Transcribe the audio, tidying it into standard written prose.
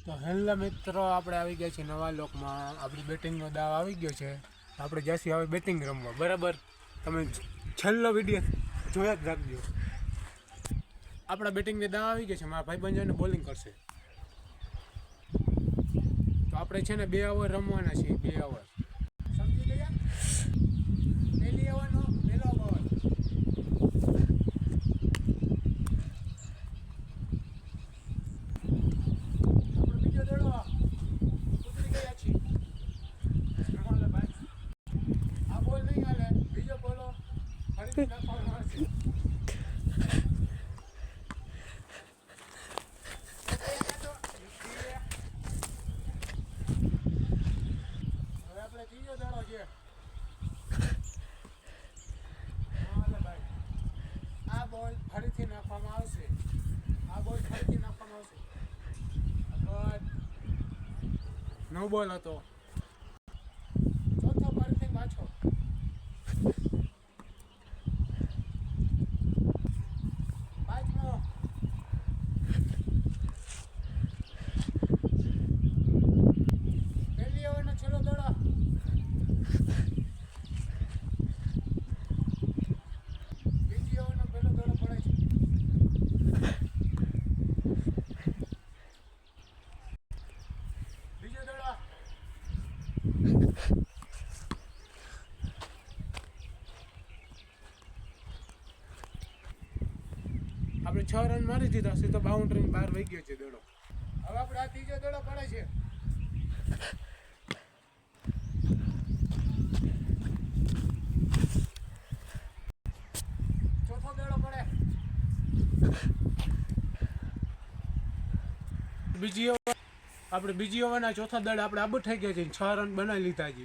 તો હેલો મિત્રો, આપણે આવી ગયા છીએ નવા લોકમાં. આપણી બેટિંગનો દાવ આવી ગયો છે. આપણે જઈશું હવે બેટિંગ રમવા. બરાબર, તમે છેલ્લો વિડીયો જોયા જ રાખજો. આપણા બેટિંગની દાવ આવી ગયો છે. મારા ભાઈબંધ જઈને બોલિંગ કરશે. તો આપણે છે ને 2 ઓવર રમવાના છીએ. 2 ઓવર સમજી ગયા? પહેલી ઓવરનો પહેલો બોલ. ફરીથી નાખવામાં આવશે. આ બોલ ફરીથી નાખવામાં આવશે. નો બોલ હતો. ચોથો ફરીથી પાછો. પાંચમો. પહેલી ઓવરનો છેલ્લો દડો. બીજી ઓવરનો પહેલો દડો પડે છે. બીજો દડો. આપણે 6 રન મારી દીધા છે તો બાઉન્ડ્રી બહાર વહી ગયો છે દડો. હવે આપણે આ ત્રીજો દડો પડે છે. ચોથો દડો પડે. બીજી ઓવરના ચોથા દડ આપણે આબુ થઈ ગયા છે. 6 રન બનાવી લીધા છે.